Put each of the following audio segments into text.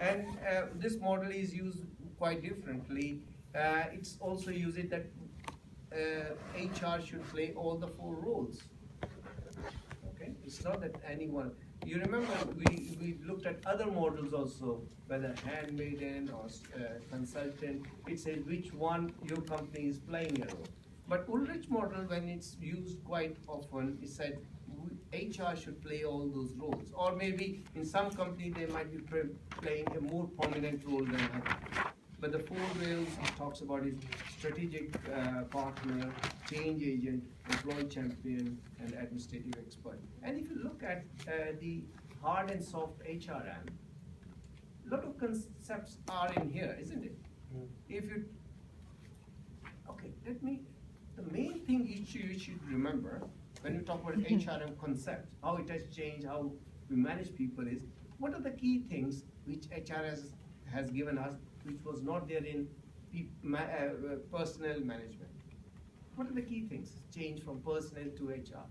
And this model is used quite differently. It's also used that HR should play all the four roles. Okay, it's not that anyone. You remember we looked at other models also, whether handmaiden or consultant. It says which one your company is playing a role. But Ulrich model, when it's used quite often, it said HR should play all those roles, or maybe in some company they might be playing a more prominent role than others. But the four rails it talks about is strategic partner, change agent, employee champion, and administrative expert. And if you look at the hard and soft HRM, a lot of concepts are in here, isn't it? Mm. If you, okay, the main thing you should remember when you talk about HRM concept, how it has changed, how we manage people is, what are the key things which HR has given us, which was not there in personnel management? What are the key things change from personnel to HR?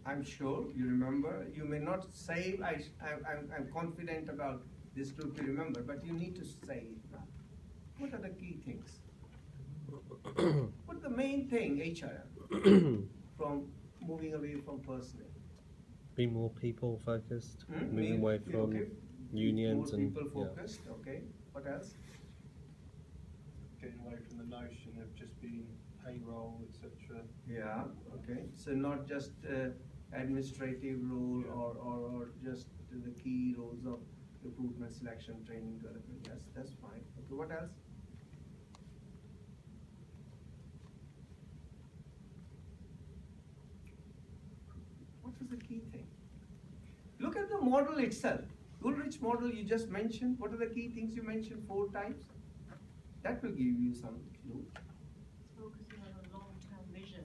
I'm sure you remember. You may not say, I'm confident about this to remember, but you need to say it now. What are the key things? What's the main thing, HRM, from moving away from personnel? Be more people focused, moving away from unions more people focused, yeah. Okay. What else? Getting away from the notion of just being payroll, etc. Yeah, okay. So not just administrative role, yeah, or just the key roles of recruitment, selection, training, development. Yes, that's fine. Okay, what else? What was the key thing? Look at the model itself. Ulrich model you just mentioned. What are the key things you mentioned 4 times? That will give you some clue. Focusing on a long-term vision.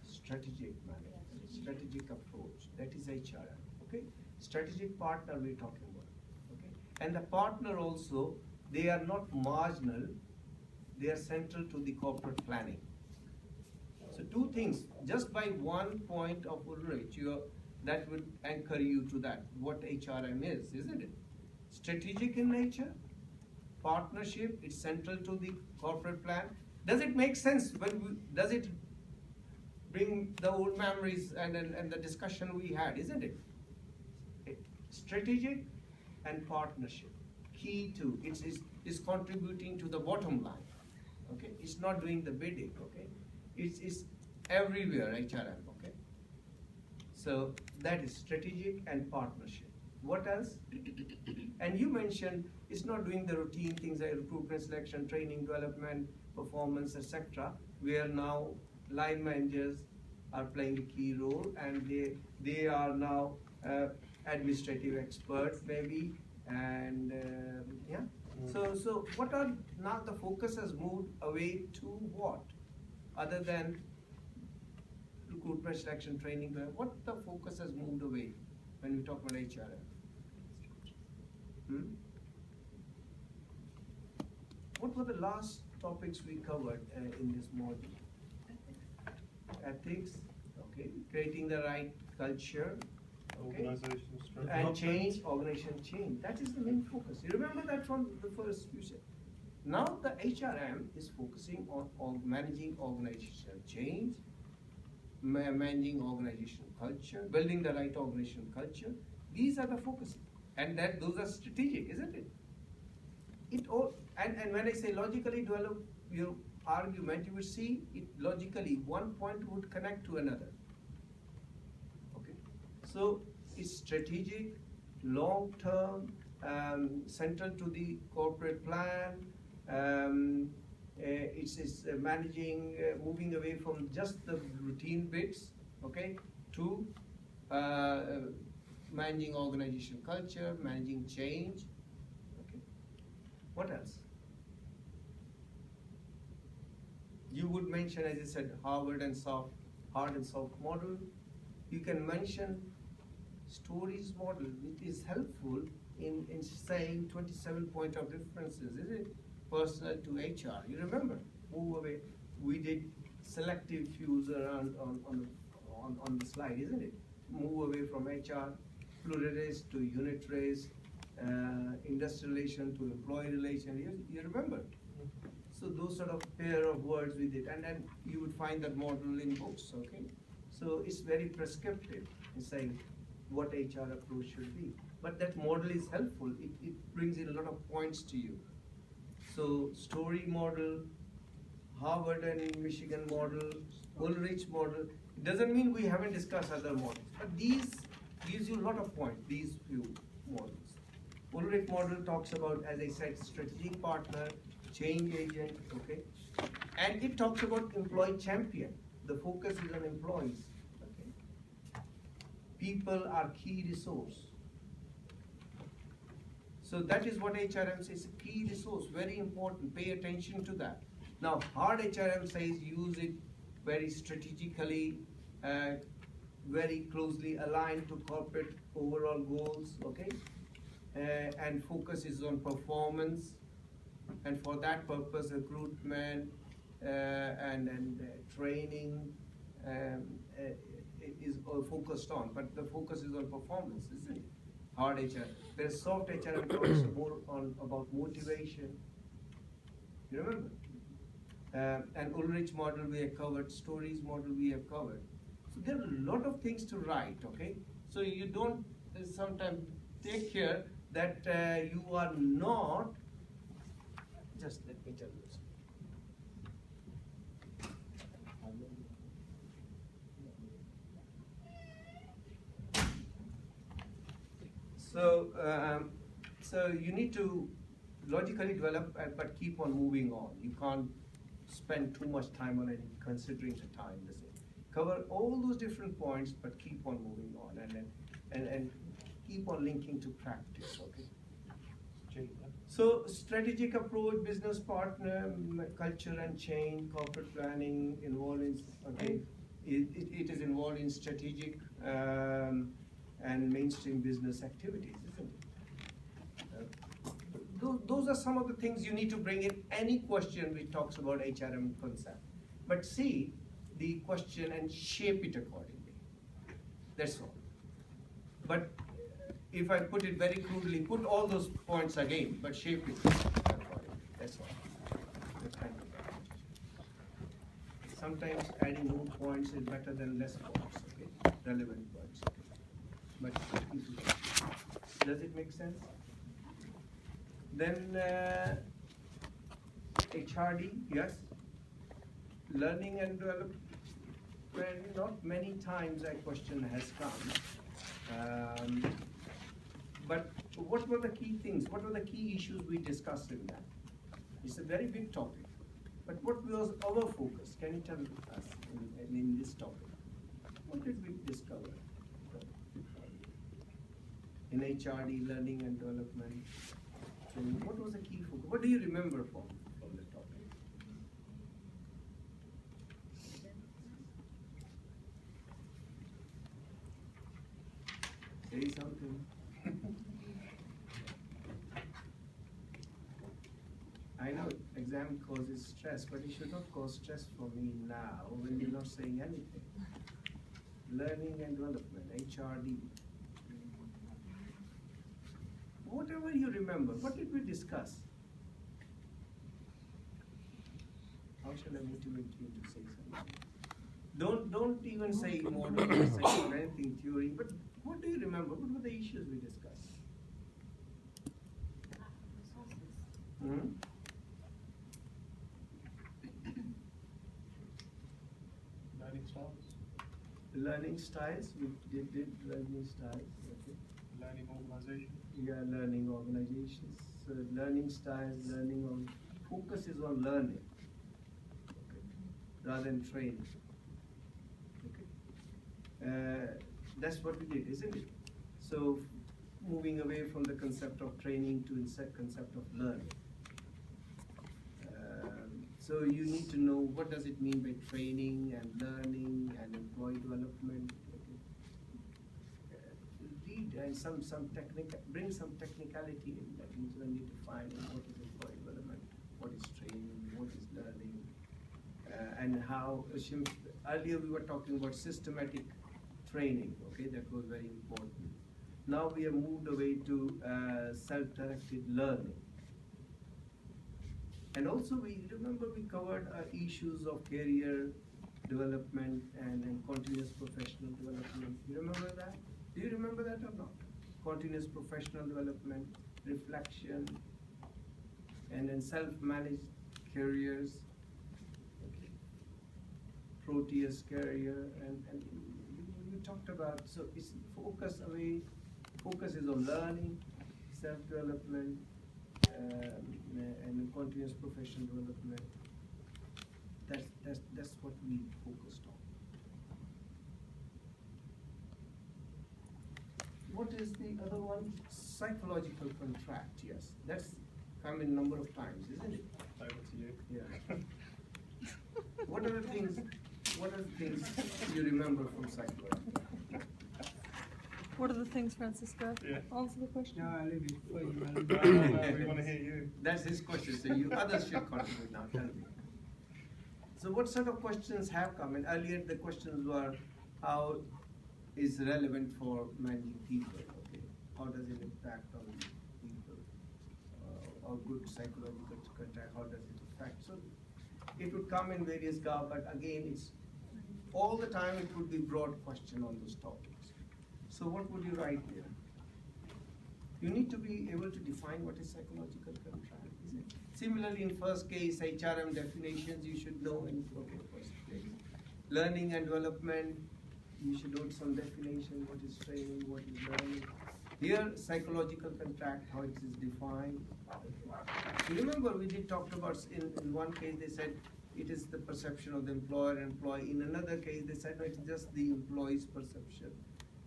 Strategic management, strategic approach. That is HRM. Okay. Strategic partner we're talking about. Okay. And the partner also, they are not marginal. They are central to the corporate planning. So 2 things. Just by 1 point of Ulrich, that would anchor you to that, what HRM is, isn't it? Strategic in nature, partnership, it's central to the corporate plan. Does it make sense? Does it bring the old memories and the discussion we had, isn't it? Strategic and partnership, key to, it's contributing to the bottom line, okay? It's not doing the bidding, okay? It's everywhere, HRM, okay? So that is strategic and partnership. What else? And you mentioned it's not doing the routine things like recruitment, selection, training, development, performance, etc. Where now line managers are playing a key role, and they are now administrative experts maybe, and yeah. So what are now the focus has moved away to what? Other than recruitment, selection, training, what the focus has moved away when we talk about HRM? What were the last topics we covered in this module? Ethics, okay. Creating the right culture, okay. Organizational structure. And change, organization change. That is the main focus. You remember that from the first you said. Now the HRM is focusing on managing organizational change, managing organizational culture, building the right organizational culture. These are the focus, and those are strategic, isn't it? It all and when I say logically develop your argument, you will see it logically. One point would connect to another. Okay, so it's strategic, long term, central to the corporate plan. It's managing, moving away from just the routine bits, okay, to managing organizational culture, managing change, okay. What else? You would mention, as I said, hard and soft model. You can mention stories model, which is helpful in saying 27 point of differences, is it? Personal to HR. You remember? Move away. We did selective fuse around on the slide, isn't it? move away from HR, pluralist to unit race, industrial relation to employee relation. You remember? So those sort of pair of words we did, and then you would find that model in books. Okay, so it's very prescriptive in saying what HR approach should be. But that model is helpful. It brings in a lot of points to you. So story model, Harvard and Michigan model, Ulrich model. It doesn't mean we haven't discussed other models, but these gives you a lot of points, these few models. Ulrich model talks about, as I said, strategic partner, change agent, okay? And it talks about employee champion. The focus is on employees, okay? People are key resource. So that is what HRM says, key resource, very important, pay attention to that. Now, hard HRM says use it very strategically, very closely aligned to corporate overall goals, okay? And focus is on performance, and for that purpose, recruitment and training is all focused on, but the focus is on performance, isn't it? Hard HR. Whereas soft HRM talks more about motivation. You remember? And Ulrich model we have covered, stories model we have covered. So there are a lot of things to write, okay? So you don't sometimes take care that you are not, just let me tell you this. So you need to logically develop, but keep on moving on. You can't spend too much time on it, considering the time. Cover all those different points, but keep on moving on, and keep on linking to practice. Okay. So strategic approach, business partner, culture and change, corporate planning, involved in, okay, it is involved in strategic and mainstream business activities, isn't it? Those are some of the things you need to bring in any question which talks about HRM concept. But see the question and shape it accordingly. That's all. But if I put it very crudely, put all those points again, but shape it accordingly. That's all. That's kind of it. Sometimes adding more points is better than less points, okay? Relevant points. Okay? But does it make sense? Then HRD, yes. Learning and development. Not many times a question has come. But what were the key things? What were the key issues we discussed in that? It's a very big topic. But what was our focus? Can you tell us in this topic? What did we discover? In HRD, learning and development. So what was the key focus? What do you remember from the topic? Say something. I know exam causes stress, but it should not cause stress for me now when you're not saying anything. Learning and development, HRD. Whatever you remember, what did we discuss? How shall I motivate you to say something? Don't even say model or anything theory, but what do you remember? What were the issues we discussed? Hmm? Learning styles. Learning styles, we did learning styles. Okay. Learning organization. Yeah, learning organizations. So learning styles, focus is on learning, okay, rather than training. Okay. That's what we did, isn't it? So moving away from the concept of training to the concept of learning. So you need to know what does it mean by training and learning and employee development. Read and bring some technicality in that when you define what is employee development, what is training, what is learning, and how. Earlier we were talking about systematic training, okay, that was very important. Now we have moved away to self-directed learning. And also we covered issues of career development and continuous professional development. You remember that? Do you remember that or not? Continuous professional development, reflection, and then self-managed careers, okay. Proteus career, and we talked about, so it's focus is on learning, self-development, and continuous professional development. That's what we focused on. What is the other one? Psychological contract. Yes, that's come in number of times, isn't it? Over to you. Yeah. What are the things you remember from psychology? What are the things, Francisco? Yeah. Answer the question. No, I leave it for you. No, we want to hear you. That's his question. So you others should contribute now. Tell me. So what sort of questions have come? And earlier the questions were how is relevant for managing people? Okay, how does it impact on people? Or good psychological contact? How does it affect? So it would come in various but again, it's all the time. It would be broad question on those topics. So what would you write there? You need to be able to define what is psychological contract, is it? Similarly, in first case, HRM definitions, you should know in first case. Learning and development, you should know some definition, what is training, what is learning. Here, psychological contract, how it is defined. You remember we did talk about, in one case they said, it is the perception of the employer and employee. In another case, they said, no, it's just the employee's perception.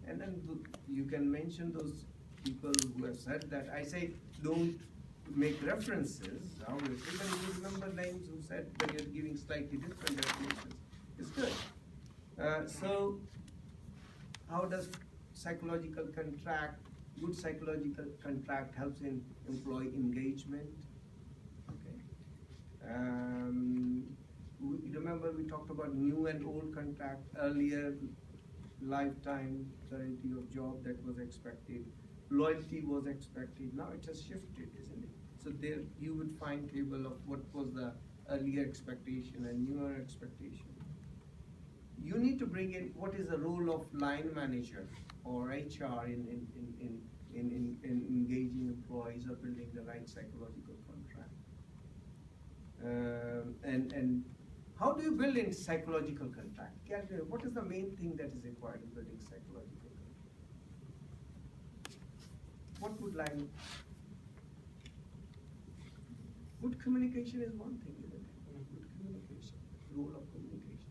And then you can mention those people who have said that. I say, don't make references, obviously, but if you remember names who said that you're giving slightly different definitions, it's good. So, how does psychological contract, good psychological contract helps in employee engagement? Okay. Remember we talked about new and old contract earlier, lifetime guarantee of job that was expected, loyalty was expected, now it has shifted, isn't it? So there you would find table of what was the earlier expectation and newer expectation. You need to bring in what is the role of line manager or HR in engaging employees or building the right psychological contract. And how do you build in psychological contract? What is the main thing that is required in building psychological contract? What would line? Good communication is one thing, isn't it? Good communication, role of communication.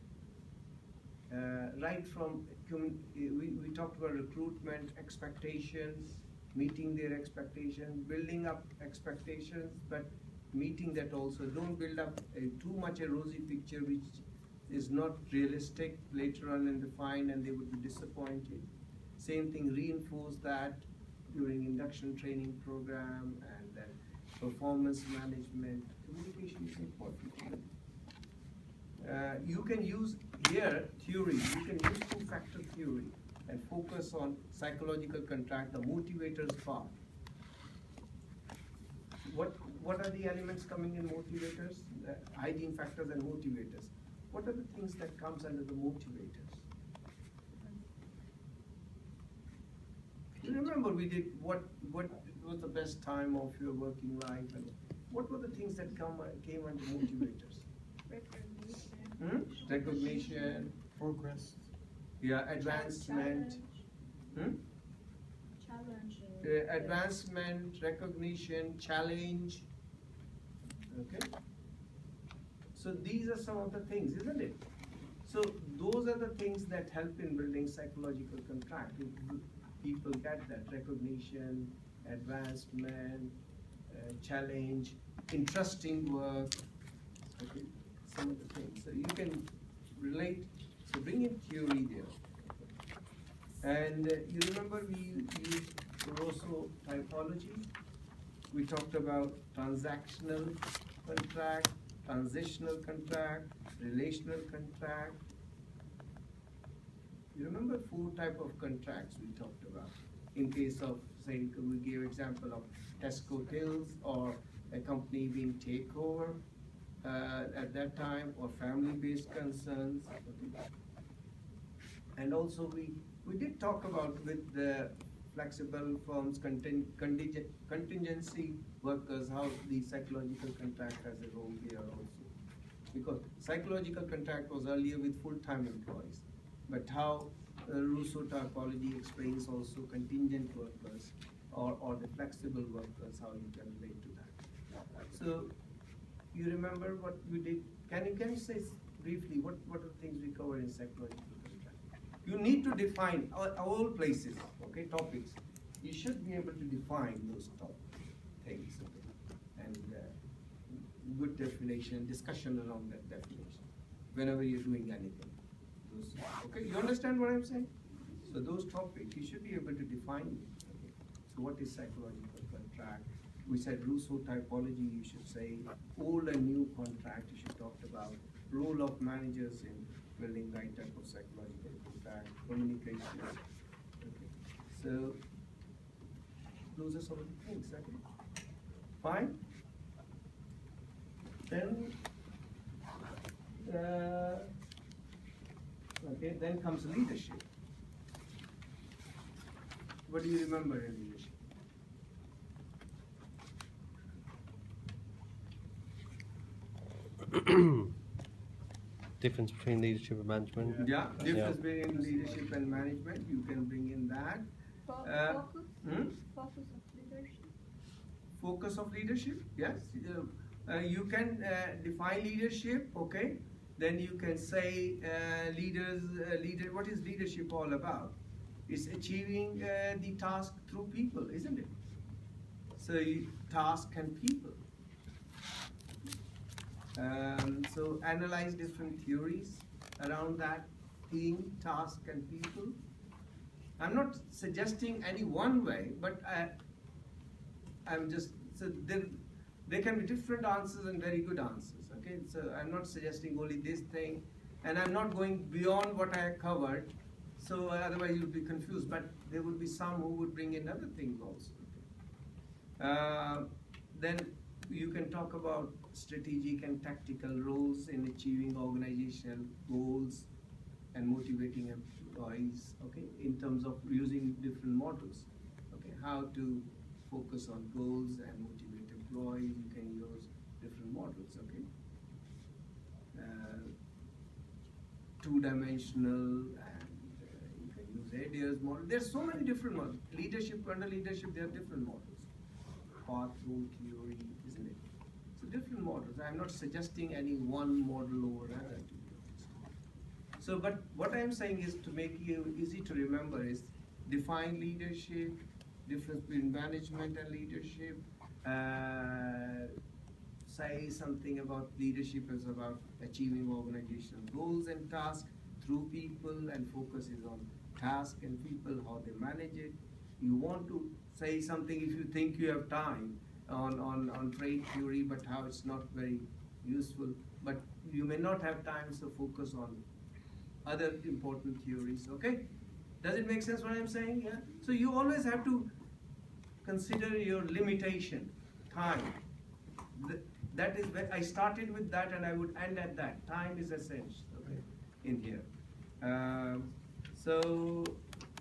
Right from, we talked about recruitment, expectations, meeting their expectations, building up expectations, but meeting that also. Don't build up too much a rosy picture which is not realistic later on and defined, and they would be disappointed. Same thing, reinforce that during induction training program and then performance management. Communication is important. You can use here theory, you can use two-factor theory and focus on psychological contract, the motivators part. What are the elements coming in motivators? Hygiene factors and motivators. What are the things that comes under the motivators? You remember we did what was the best time of your working life, and what were the things that came under motivators? Recognition, Progress. yeah, advancement, Challenge. Advancement, recognition, challenge. Okay. So these are some of the things, isn't it? So those are the things that help in building psychological contract. People get that recognition, advancement, challenge, interesting work. Okay. Some of the things. So you can relate. So bring in theory there. And you remember we used Rosso typology. We talked about transactional contract, transitional contract, relational contract. You remember 4 type of contracts we talked about? In case of, say, we gave example of Tesco Tills or a company being takeover at that time, or family-based concerns. Okay. And also we did talk about with the flexible firms, contingency workers, how the psychological contract has a role here also. Because psychological contract was earlier with full-time employees, but how Rousseau typology explains also contingent workers or the flexible workers, how you can relate to that. So you remember what we did? Can you say briefly what are the things we covered in psychological contract? You need to define all places, okay, topics. You should be able to define those things, okay? And good definition, discussion around that definition whenever you're doing anything. Okay, you understand what I'm saying? So those topics, you should be able to define them. Okay? So what is psychological contract? We said Rousseau typology, you should say. Old and new contract, you should talk about. Role of managers in building right type of psychological contract, communication. Okay. So those are some of the things, okay? Fine? Then okay, then comes leadership. What do you remember in leadership? Difference between leadership and management. Yeah, difference between leadership and management. You can bring in that. Focus? Hmm? Focus of leadership? Focus of leadership, yes. You can define leadership, okay? Then you can say what is leadership all about? It's achieving the task through people, isn't it? So task and people. So analyze different theories around that theme, task and people. I'm not suggesting any one way, but I'm just, so there can be different answers and very good answers, okay? So I'm not suggesting only this thing, and I'm not going beyond what I covered, so otherwise you'll be confused, but there would be some who would bring in other things also. Okay? Then you can talk about strategic and tactical roles in achieving organizational goals and motivating employees, okay, in terms of using different models, okay, how to focus on goals and motivate employees. You can use different models, okay. Two-dimensional, and you can use Adair's model. There's so many different models. Leadership, under leadership, there are different models. Path, role theory, isn't it? So different models. I'm not suggesting any one model over another. So, but what I'm saying is, to make you easy to remember, is define leadership, difference between management and leadership, say something about leadership is about achieving organizational goals and tasks through people, and focus is on task and people, how they manage it. You want to say something if you think you have time on trade theory, but how it's not very useful, but you may not have time, so focus on other important theories, okay? Does it make sense what I'm saying? Yeah. So you always have to consider your limitation, time. That is where I started with that, and I would end at that. Time is essential, okay, in here. So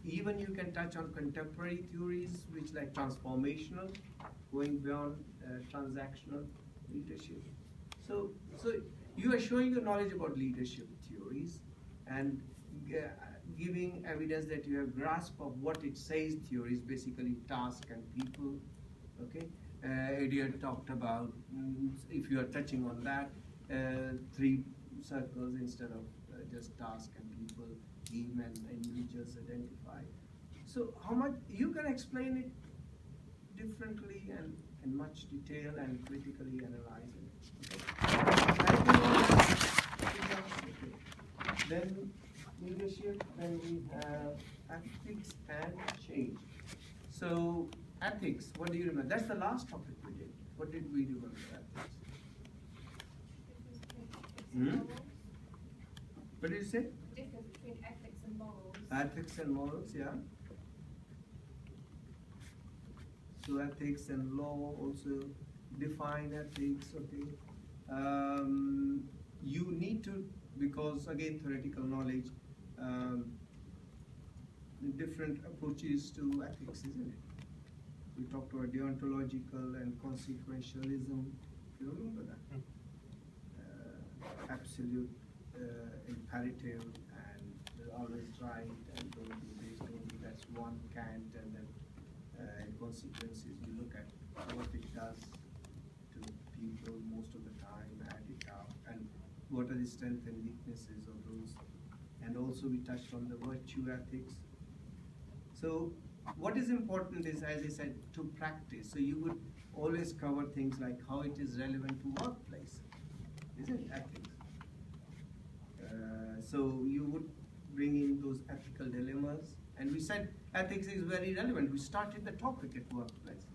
even you can touch on contemporary theories, which like transformational, going beyond transactional leadership. So you are showing your knowledge about leadership theories and giving evidence that you have grasp of what it says theories, basically task and people, okay? Adair talked about, if you are touching on that, 3 circles instead of just task and people, team and individuals identify. So how much, you can explain it differently and in much detail and critically analyze it, okay? Then leadership, then we have ethics and change. So ethics, what do you remember? That's the last topic we did. What did we do on ethics? What did you say? Difference between ethics and morals. Ethics and morals, yeah. So ethics and law also define ethics, okay. You need to, because again theoretical knowledge, different approaches to ethics, isn't it? We talked about deontological and consequentialism. You remember that? Absolute imperative and always right and don't do this, don't do that's one Kant, and then consequences. You look at what it does to people most of the time, add it up, and what are the strengths and weaknesses of those. And also we touched on the virtue ethics. So what is important is, as I said, to practice. So you would always cover things like how it is relevant to workplace, isn't it, ethics? So you would bring in those ethical dilemmas, and we said ethics is very relevant. We started the topic at workplace.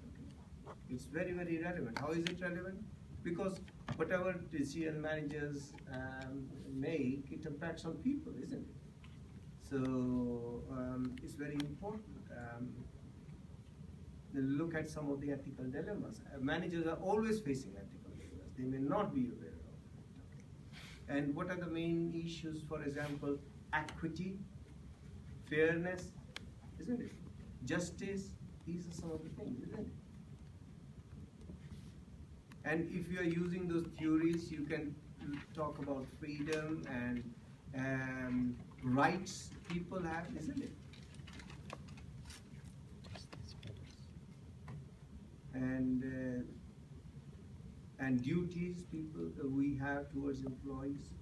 Okay. It's very, very relevant. How is it relevant? Because whatever decision managers make, it impacts on people, isn't it? So it's very important. Look at some of the ethical dilemmas. Managers are always facing ethical dilemmas. They may not be aware of it. Okay. And what are the main issues? For example, equity, fairness, isn't it? Justice. These are some of the things, isn't it? And if you are using those theories, you can talk about freedom and rights people have, isn't it? And duties people we have towards employees.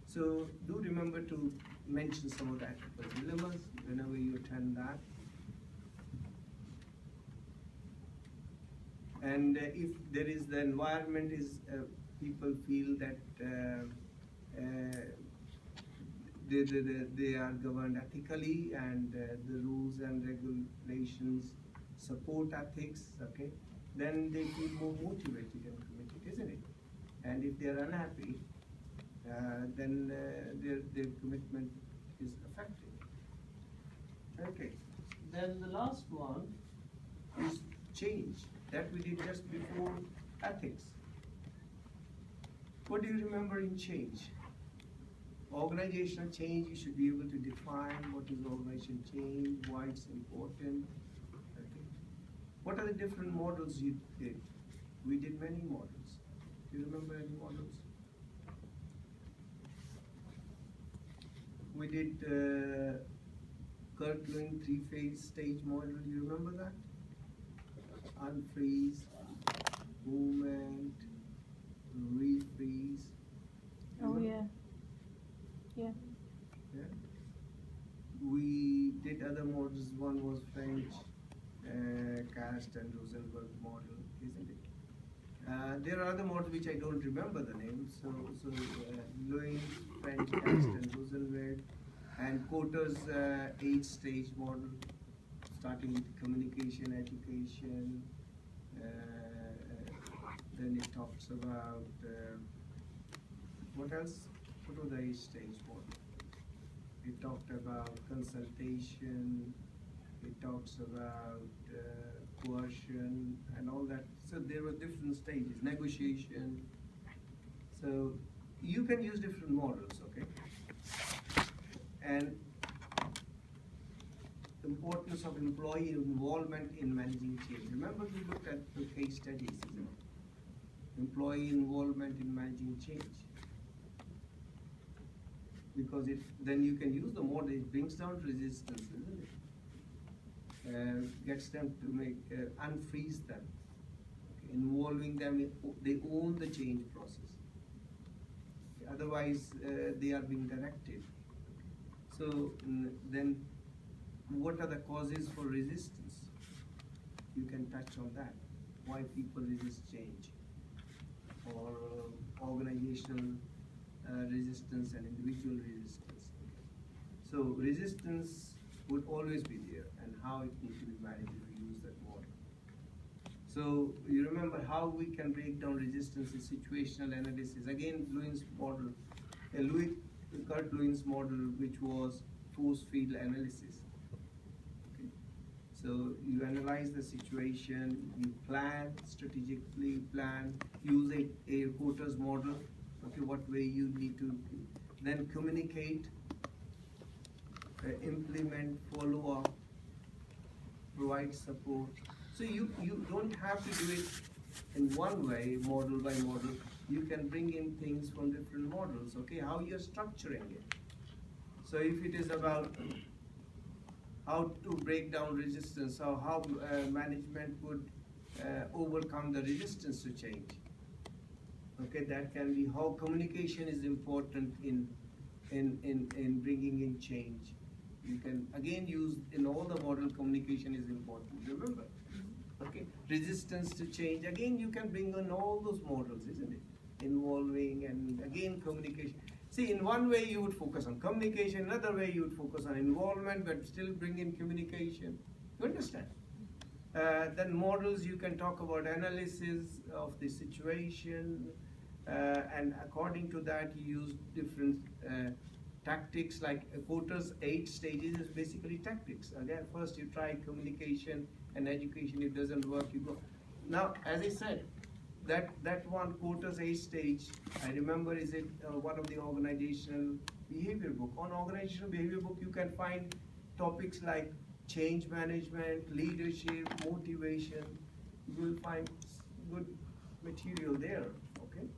So do remember to mention some of the ethical dilemmas whenever you attend that. And if there is the environment is people feel that they are governed ethically and the rules and regulations support ethics, okay, then they feel more motivated and committed, isn't it? And if they are unhappy, then their commitment is affected. Okay, then the last one is change. That we did just before ethics. What do you remember in change? Organizational change, you should be able to define what is organizational change, why it's important. Okay. What are the different models you did? We did many models. Do you remember any models? We did Kirkland three-phase stage model. Do you remember that? Unfreeze, movement, refreeze. Oh yeah. Yeah. Yeah. We did other models. One was French, Cast and Rosenberg model, isn't it? There are other models which I don't remember the names. So Louis, French, Cast and Rosenberg, and Coter's 8-stage model, starting with communication, education. Then it talks about what else? What was the 8-stage model? It talked about consultation. It talks about coercion and all that. So there were different stages, negotiation. So you can use different models, okay? And importance of employee involvement in managing change. Remember we looked at the case studies, isn't it? Employee involvement in managing change. Because then you can use the model, it brings down resistance, isn't it? Gets them to make, unfreeze them, okay? Involving them, they own the change process. Okay? Otherwise, they are being directed. So then, what are the causes for resistance? You can touch on that. Why people resist change, or organizational resistance and individual resistance. So resistance would always be there, and how it needs to be managed if we use that model. So you remember how we can break down resistance in situational analysis. Again, Louis' model. Louis Kurt Lewin's model, which was force field analysis. Okay. So you analyze the situation, you plan, strategically plan, use a Porter's model, okay, what way you need to, then communicate, implement, follow up, provide support. So you don't have to do it in one way, model by model. You can bring in things from different models, okay, how you're structuring it. So if it is about how to break down resistance, or how management would overcome the resistance to change. Okay, that can be how communication is important in bringing in change. You can again use in all the model, communication is important, remember. Okay, resistance to change, again you can bring in all those models, isn't it? Involving and again communication. See, in one way you would focus on communication, another way you would focus on involvement, but still bring in communication. You understand? Then models, you can talk about analysis of the situation, and according to that you use different tactics, like Porter's 8 stages is basically tactics. Again, first you try communication and education, it doesn't work, you go. Now, as I said, that one Porter's 8 stage, I remember, is it one of the organizational behavior book. On organizational behavior book, you can find topics like change management, leadership, motivation. You will find good material there, okay?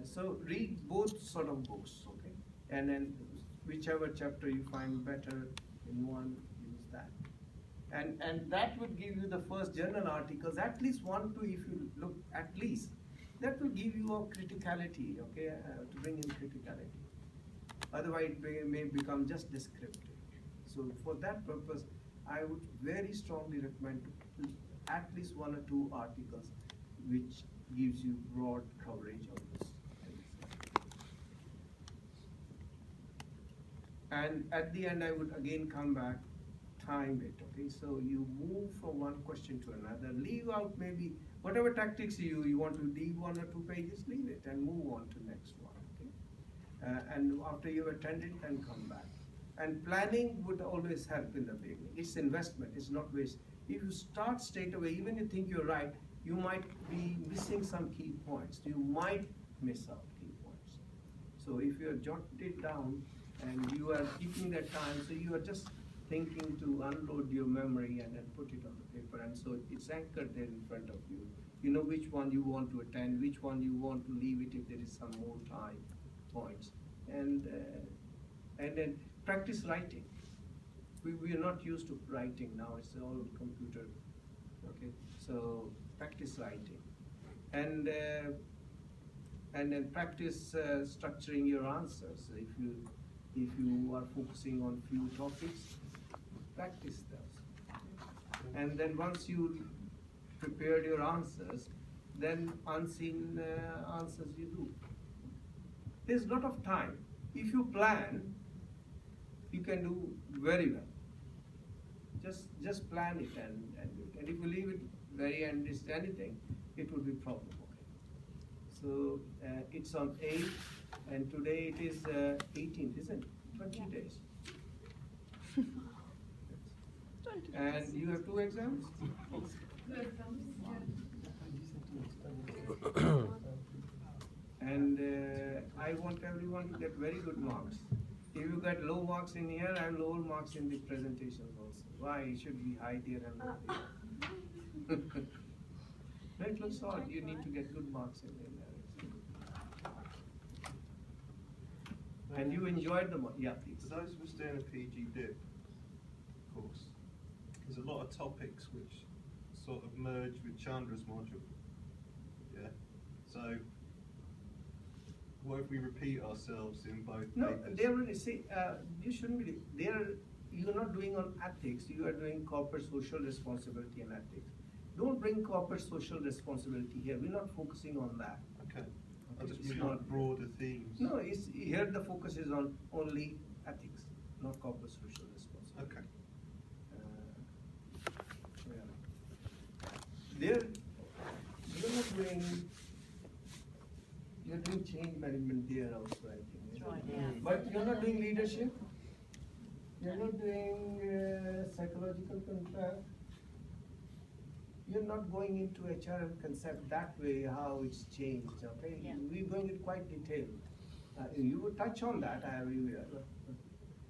So read both sort of books, okay? And then whichever chapter you find better in one, use that. And that would give you the first journal articles, at least 1, 2, if you look, at least. That will give you a criticality, okay, to bring in criticality. Otherwise, it may become just descriptive. So for that purpose, I would very strongly recommend at least 1 or 2 articles which gives you broad coverage of this. And at the end, I would again come back, time it, okay? So you move from one question to another, leave out maybe whatever tactics you want to leave 1 or 2 pages, leave it and move on to next one, okay? And after you've attended, then come back. And planning would always help in the beginning. It's investment, it's not waste. If you start straight away, even if you think you're right, you might be missing some key points. You might miss out key points. So if you have jotted it down and you are keeping that time, so you are just thinking to unload your memory and then put it on the paper, and so it's anchored there in front of you. You know which one you want to attend, which one you want to leave it if there is some more time points. And then practice writing. We are not used to writing now, it's all computer, okay? So practice writing. And then practice structuring your answers. If you are focusing on few topics, practice those. And then once you prepared your answers, then unseen answers you do. There's a lot of time. If you plan, you can do very well. Just plan it and if you leave it very end is anything, it would be problem. Okay. So it's on 8th, and today it is 18th, isn't it? 20 days. And you have 2 exams? And I want everyone to get very good marks. If you get low marks in here and low marks in the presentations also. Why? It should be high there and low there. It looks odd. You need to get good marks in there. And you enjoyed the mark. Yeah, please. For those of us doing a PG dip course, there's a lot of topics which sort of merge with Chandra's module. Yeah. So what if we repeat ourselves in both papers? No, they already say you shouldn't be. You're not doing on ethics. You are doing corporate social responsibility and ethics. Don't bring corporate social responsibility here. We're not focusing on that. Okay. I just It's mean not- like broader themes. No, it's here the focus is on only ethics, not corporate social responsibility. Okay. There, you're not doing. You're doing change management there also, I think. That's right, yeah. But you're not doing leadership. You're not doing psychological contract. You're not going into HR concept that way, how it's changed, okay? Yeah. We're going into quite detailed. You would touch on that everywhere.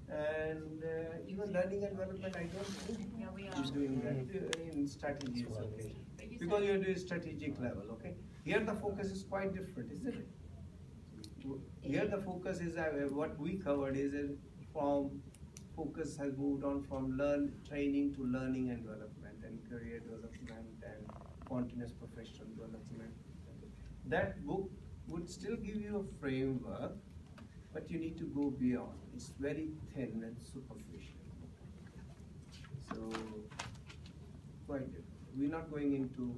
And even learning and development, I don't think Yeah, we is are. doing that in strategies, okay? But you Because said- you're doing strategic level, okay? Here the focus is quite different, isn't it? Here the focus is, what we covered is from, focus has moved on from training to learning and development and career development and continuous professional development. That book would still give you a framework, but you need to go beyond. It's very thin and superficial. So, quite different. We're not going into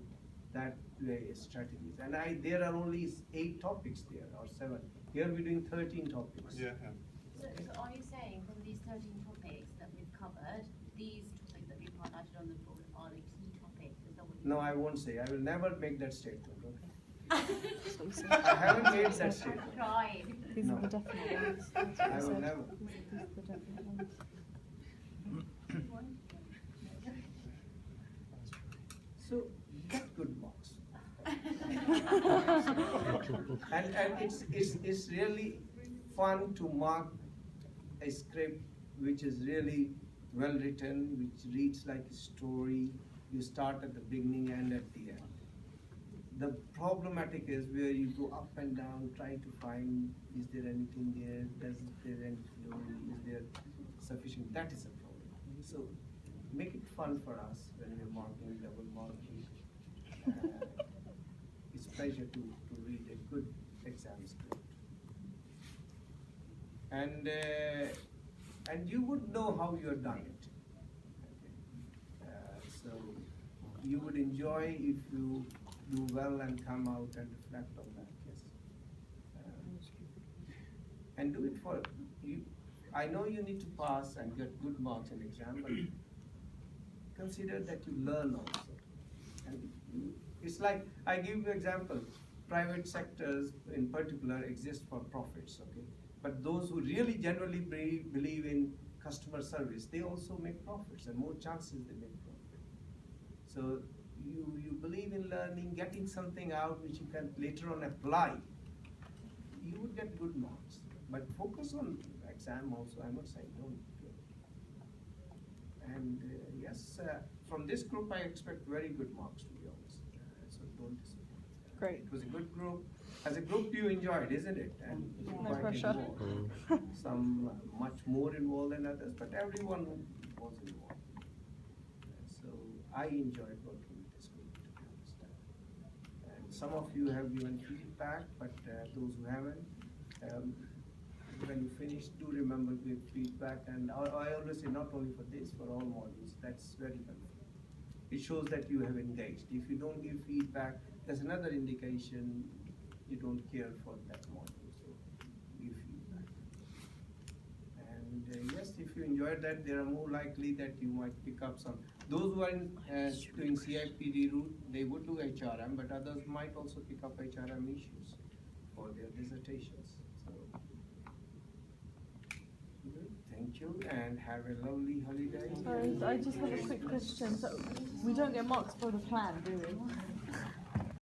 that way strategies. And there are only 8 topics there, or 7. Here we're doing 13 topics. Yeah. So are you saying from these 13 topics that we've covered, these topics that we've highlighted on the board are the key topics? Is that what you No, I won't say. I will never make that statement, okay? I haven't made that statement. tried? These No. are the definite ones. That's what I I will said. never. These are the definite ones. So, get good marks. And it's really fun to mark a script which is really well written, which reads like a story. You start at the beginning and at the end. The problematic is where you go up and down, try to find, is there anything there, is there any flow, is there sufficient, that is a problem. So make it fun for us when we're marking, double marking. It's pleasure to read a good exam script. And you would know how you have done it. Okay. So you would enjoy if you do well and come out and reflect on that, yes. And do it for you. I know you need to pass and get good marks in exam, but consider that you learn also. And it's like, I give you example, private sectors in particular exist for profits, okay? But those who really generally believe in customer service, they also make profits, and more chances they make profit. So you believe in learning, getting something out which you can later on apply, you would get good marks. But focus on exam also, I'm not saying don't do it. And yes, from this group I expect very good marks, to be honest. So don't disappoint. Great. It was a good group. As a group you enjoyed, isn't it? And No quite pressure. involved. Some much more involved than others, but everyone was involved. So I enjoyed working with this group, to be honest. And some of you have given feedback, but those who haven't, when you finish, do remember to give feedback. And I always say not only for this, for all modules. That's very helpful. It shows that you have engaged. If you don't give feedback, that's another indication you don't care for that module. So give feedback. And yes, if you enjoyed that, they are more likely that you might pick up some. Those who are doing CIPD route, they would do HRM, but others might also pick up HRM issues for their dissertations. So, good. Thank you, and have a lovely holiday. Sorry, I just have a quick question. So we don't get marks for the plan, do we?